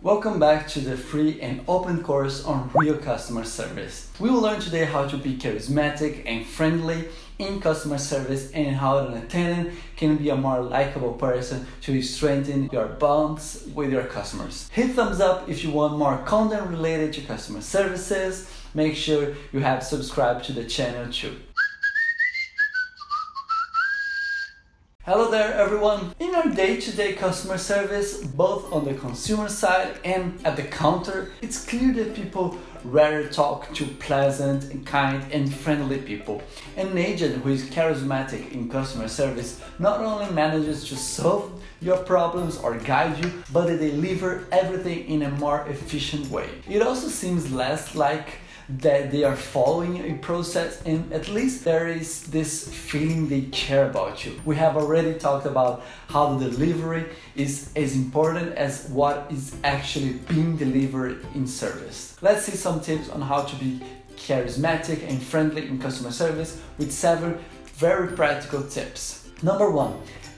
Welcome back to the free and open course on real customer service. We will learn today how to be charismatic and friendly in customer service and how an attendant can be a more likable person to strengthen your bonds with your customers. Hit thumbs up if you want more content related to customer services. Make sure you have subscribed to the channel too. Hello there everyone! In our day-to-day customer service, both on the consumer side and at the counter, it's clear that people rather talk to pleasant, kind and friendly people. An agent who is charismatic in customer service not only manages to solve your problems or guide you, but they deliver everything in a more efficient way. It also seems less like that they are following a process, and at least there is this feeling they care about you. We have already talked about how the delivery is as important as what is actually being delivered in service. Let's see some tips on how to be charismatic and friendly in customer service with several very practical tips. Number 1,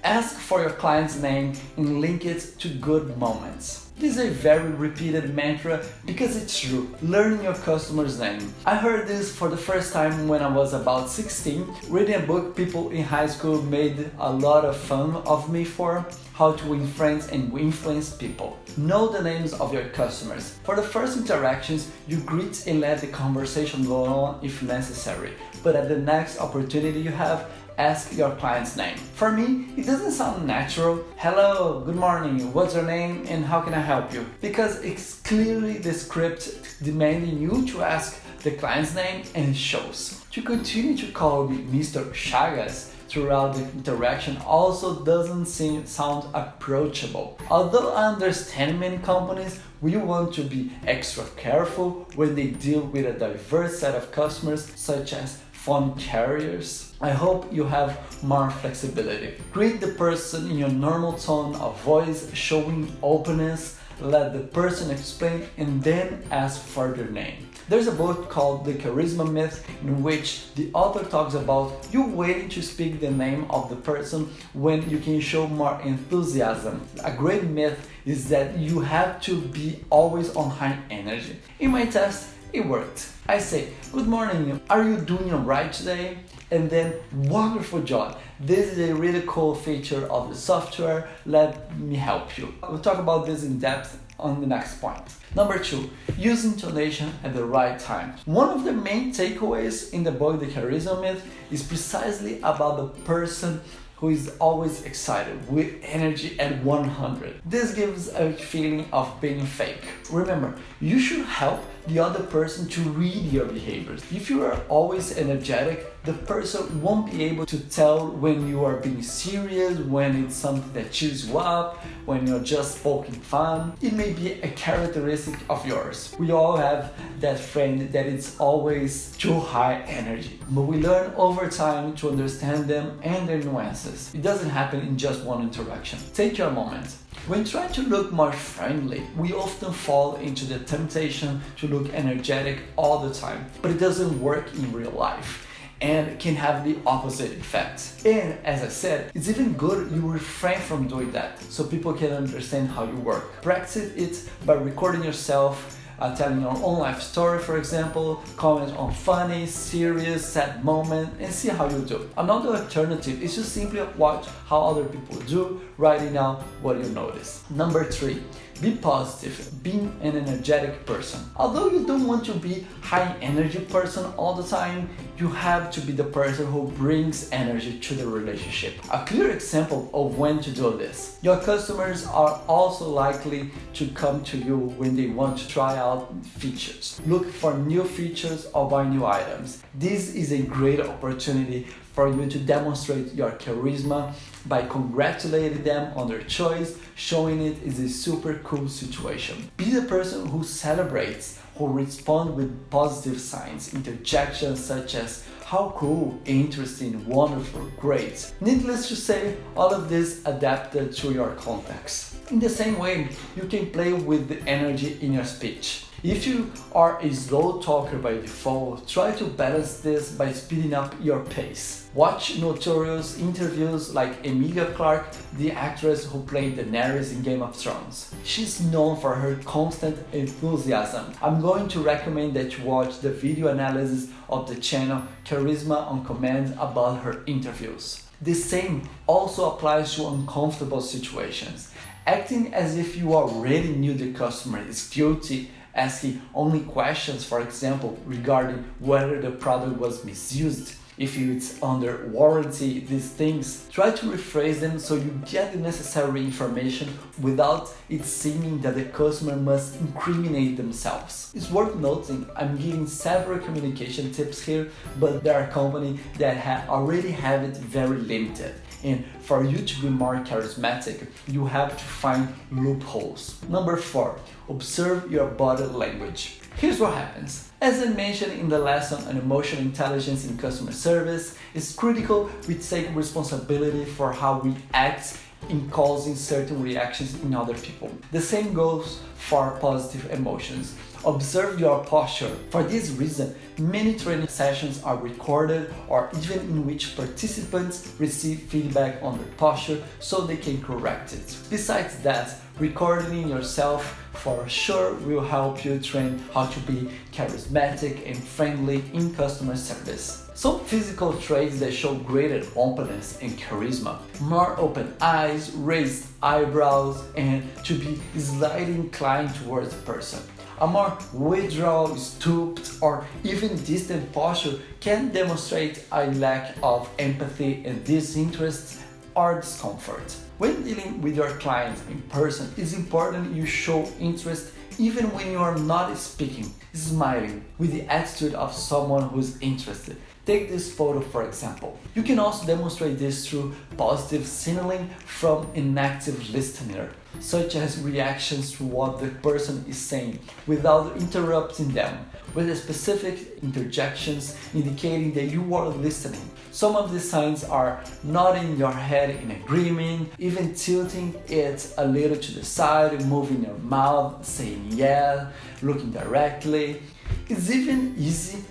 ask for your client's name and link it to good moments. This is a very repeated mantra because it's true. Learning your customer's name. I heard this for the first time when I was about 16, reading a book people in high school made a lot of fun of me for, how to win friends and influence people. Know the names of your customers. For the first interactions, you greet and let the conversation go on if necessary, but at the next opportunity you have, ask your client's name. For me, it doesn't sound natural. Hello, good morning, what's your name and how can I help you? Because it's clearly the script demanding you to ask the client's name, and it shows. To continue to call me Mr. Chagas throughout the interaction also doesn't sound approachable. Although I understand many companies will want to be extra careful when they deal with a diverse set of customers such as phone carriers, I hope you have more flexibility. Greet the person in your normal tone of voice, showing openness, let the person explain and then ask for their name. There's a book called The Charisma Myth in which the author talks about you waiting to speak the name of the person when you can show more enthusiasm. A great myth is that you have to be always on high energy. In my test, it worked. I say, good morning, are you doing alright today? And then, wonderful job. This is a really cool feature of the software, let me help you. We'll talk about this in depth on the next point. Number 2, use intonation at the right time. One of the main takeaways in the book The Charisma Myth is precisely about the person who is always excited with energy at 100. This gives a feeling of being fake. Remember, you should help the other person to read your behaviors. If you are always energetic, the person won't be able to tell when you are being serious, when it's something that cheers you up, when you're just poking fun. It may be a characteristic of yours. We all have that friend that is always too high energy, but we learn over time to understand them and their nuances. It doesn't happen in just one interaction. Take your moment. When trying to look more friendly, we often fall into the temptation to look energetic all the time, but it doesn't work in real life and can have the opposite effect. And as I said, it's even good you refrain from doing that so people can understand how you work. Practice it by recording yourself, telling your own life story, for example, comment on funny, serious, sad moment, and see how you do. Another alternative is to simply watch how other people do, writing down what you notice. Number 3, be positive, being an energetic person. Although you don't want to be high energy person all the time, you have to be the person who brings energy to the relationship. A clear example of when to do this. Your customers are also likely to come to you when they want to try out features. Look for new features or buy new items. This is a great opportunity for you to demonstrate your charisma by congratulating them on their choice, showing it is a super cool situation. Be the person who celebrates, who responds with positive signs, interjections such as how cool, interesting, wonderful, great. Needless to say, all of this adapted to your context. In the same way, you can play with the energy in your speech. If you are a slow talker by default, try to balance this by speeding up your pace. Watch notorious interviews like Emilia Clarke, the actress who played Daenerys in Game of Thrones. She's known for her constant enthusiasm. I'm going to recommend that you watch the video analysis of the channel Charisma on Command about her interviews. The same also applies to uncomfortable situations. Acting as if you already knew the customer is guilty, asking only questions, for example, regarding whether the product was misused, if it's under warranty, these things. Try to rephrase them so you get the necessary information without it seeming that the customer must incriminate themselves. It's worth noting I'm giving several communication tips here, but there are companies that already have it very limited. And for you to be more charismatic, you have to find loopholes. Number 4, observe your body language. Here's what happens. As I mentioned in the lesson on emotional intelligence in customer service, it's critical we take responsibility for how we act in causing certain reactions in other people. The same goes for positive emotions. Observe your posture. For this reason, many training sessions are recorded or even in which participants receive feedback on their posture so they can correct it. Besides that, recording yourself for sure will help you train how to be charismatic and friendly in customer service. Some physical traits that show greater openness and charisma: more open eyes, raised eyebrows, and to be slightly inclined towards the person. A more withdrawn, stooped, or even distant posture can demonstrate a lack of empathy and disinterest or discomfort. When dealing with your clients in person, it's important you show interest even when you are not speaking, smiling with the attitude of someone who is interested. Take this photo for example. You can also demonstrate this through positive signaling from an active listener, such as reactions to what the person is saying without interrupting them, with specific interjections indicating that you are listening. Some of these signs are nodding your head in agreement, even tilting it a little to the side, moving your mouth, saying yeah, looking directly. It's even easy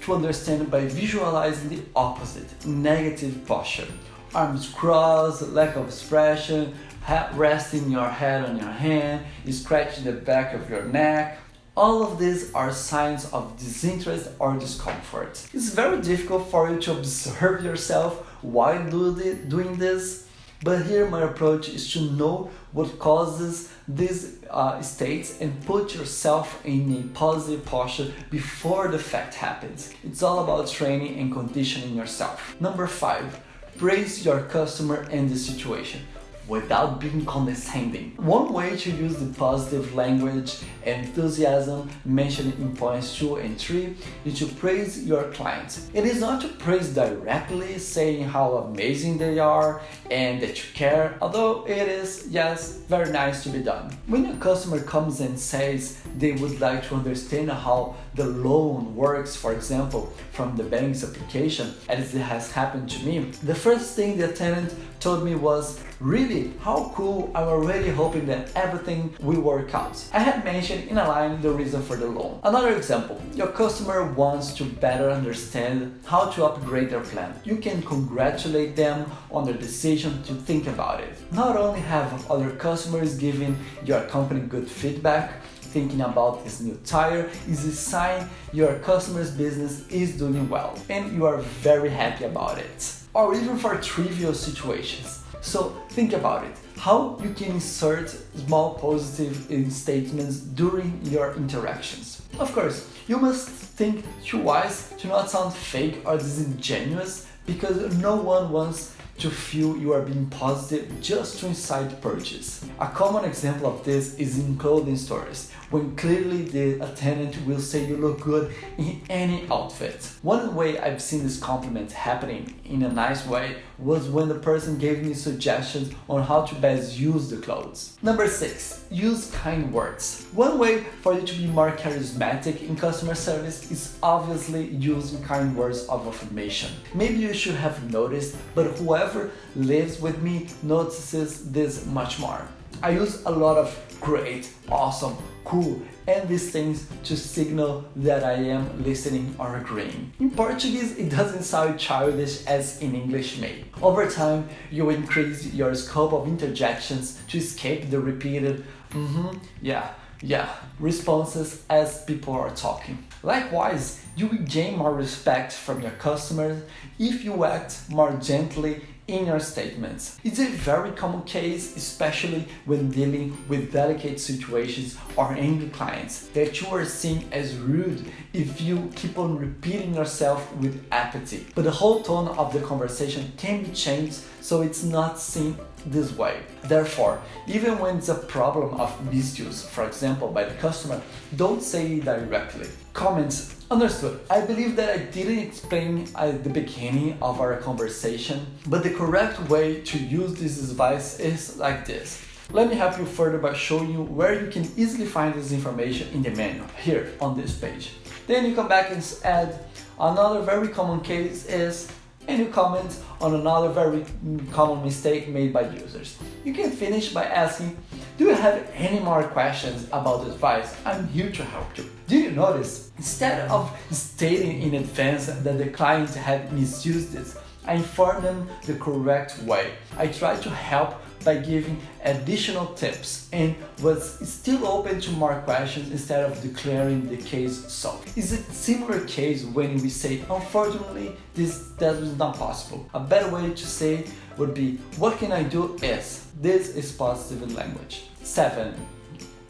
to understand by visualizing the opposite, negative posture. Arms crossed, lack of expression, resting your head on your hand, scratching the back of your neck. All of these are signs of disinterest or discomfort. It's very difficult for you to observe yourself while doing this, but here my approach is to know what causes these states and put yourself in a positive posture before the fact happens. It's all about training and conditioning yourself. Number 5, praise your customer and the situation without being condescending. One way to use the positive language and enthusiasm mentioned in points 2 and 3 is to praise your clients. It is not to praise directly, saying how amazing they are and that you care, although it is, yes, very nice to be done. When a customer comes and says they would like to understand how the loan works, for example, from the bank's application, as it has happened to me, the first thing the attendant told me was, "Really? How cool, I'm already hoping that everything will work out." I had mentioned in a line the reason for the loan. Another example, your customer wants to better understand how to upgrade their plan. You can congratulate them on their decision to think about it. Not only have other customers giving your company good feedback, thinking about this new tire is a sign your customer's business is doing well and you are very happy about it. Or even for trivial situations. So think about it, how you can insert small positive statements during your interactions. Of course, you must think twice to not sound fake or disingenuous, because no one wants to feel you are being positive just to incite purchase. A common example of this is in clothing stores, when clearly the attendant will say you look good in any outfit. One way I've seen this compliment happening in a nice way was when the person gave me suggestions on how to best use the clothes. Number 6, use kind words. One way for you to be more charismatic in customer service is obviously using kind words of affirmation. Maybe you should have noticed, but whoever lives with me notices this much more. I use a lot of great, awesome, cool, and these things to signal that I am listening or agreeing. In Portuguese, it doesn't sound childish as in English may. Over time, you increase your scope of interjections to escape the repeated yeah responses as people are talking. Likewise, you will gain more respect from your customers if you act more gently in your statements. It's a very common case, especially when dealing with delicate situations or angry clients, that you are seen as rude if you keep on repeating yourself with apathy. But the whole tone of the conversation can be changed so it's not seen this way. Therefore, even when it's a problem of misuse, for example, by the customer, don't say it directly. Comments. Understood. I believe that I didn't explain at the beginning of our conversation, but the correct way to use this advice is like this. Let me help you further by showing you where you can easily find this information in the manual, here on this page. Then you come back and add another very common case is, and you comment on another very common mistake made by users. You can finish by asking, do you have any more questions about this advice? I'm here to help you. Did you notice? Instead of stating in advance that the client had misused it, I informed them the correct way. I tried to help by giving additional tips and was still open to more questions instead of declaring the case solved. It's a similar case when we say, unfortunately, that is not possible. A better way to say it would be, what can I do is. This is positive in language. 7.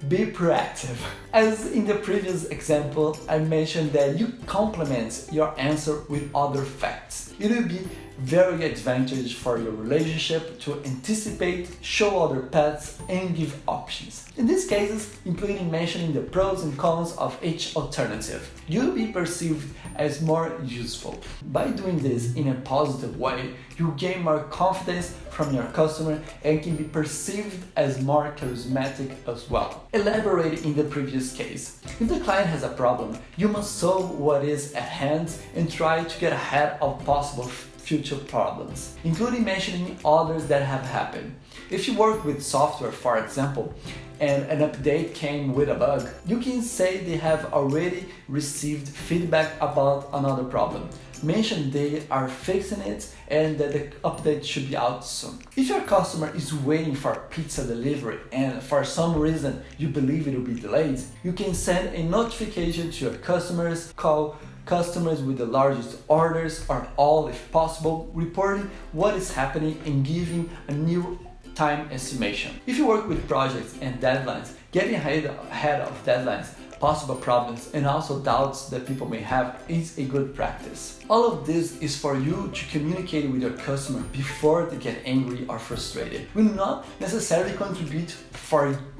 Be proactive. As in the previous example, I mentioned that you complement your answer with other facts. It will be very advantageous for your relationship to anticipate, show other paths, and give options. In these cases, including mentioning the pros and cons of each alternative, you'll be perceived as more useful. By doing this in a positive way, you gain more confidence from your customer and can be perceived as more charismatic as well. Elaborate in the previous case. If the client has a problem, you must solve what is at hand and try to get ahead of possible future problems, including mentioning others that have happened. If you work with software, for example, and an update came with a bug, you can say they have already received feedback about another problem. Mention they are fixing it and that the update should be out soon. If your customer is waiting for pizza delivery and for some reason you believe it will be delayed, you can send a notification to your customers, call customers with the largest orders or all if possible, reporting what is happening and giving a new time estimation. If you work with projects and deadlines, getting ahead of deadlines, possible problems, and also doubts that people may have is a good practice. All of this is for you to communicate with your customer before they get angry or frustrated. It will not necessarily contribute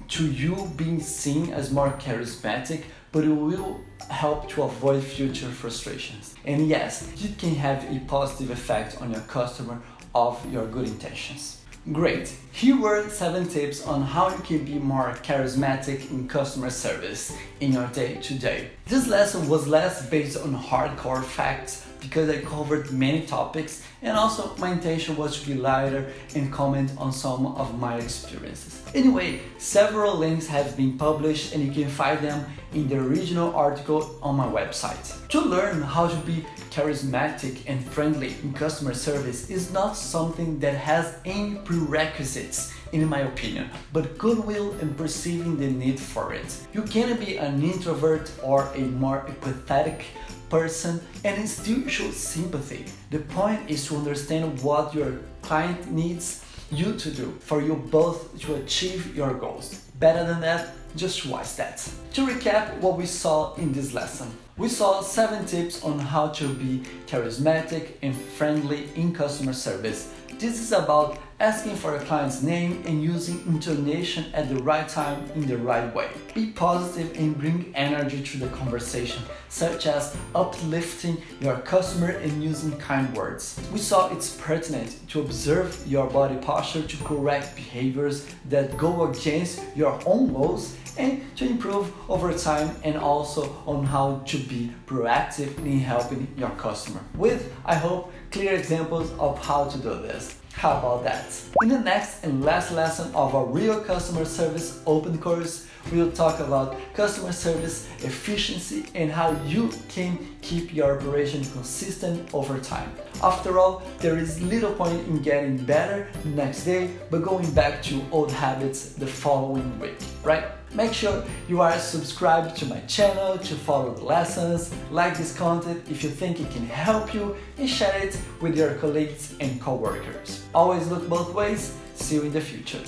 to you being seen as more charismatic, but it will help to avoid future frustrations. And yes, it can have a positive effect on your customer of your good intentions. Great! Here were 7 tips on how you can be more charismatic in customer service in your day-to-day. This lesson was less based on hardcore facts because I covered many topics, and also my intention was to be lighter and comment on some of my experiences. Anyway, several links have been published and you can find them in the original article on my website. To learn how to be charismatic and friendly in customer service is not something that has any prerequisites, in my opinion, but goodwill and perceiving the need for it. You can be an introvert or a more empathetic person and still show sympathy. The point is to understand what your client needs you to do for you both to achieve your goals. Better than that, just watch that. To recap what we saw in this lesson. We saw 7 tips on how to be charismatic and friendly in customer service. This is about asking for a client's name and using intonation at the right time in the right way. Be positive and bring energy to the conversation, such as uplifting your customer and using kind words. We saw it's pertinent to observe your body posture to correct behaviors that go against your own goals and to improve over time, and also on how to be proactive in helping your customer with, I hope, clear examples of how to do this. How about that? In the next and last lesson of our Real Customer Service Open course, we'll talk about customer service efficiency and how you can keep your operation consistent over time. After all, there is little point in getting better the next day, but going back to old habits the following week, right? Make sure you are subscribed to my channel to follow the lessons, like this content if you think it can help you, and share it with your colleagues and coworkers. Always look both ways. See you in the future.